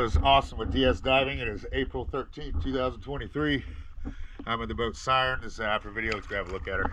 is Austin with DS Diving. It is April 13th, 2023. I'm in the boat Siren. This is an after video. Let's go have a look at her.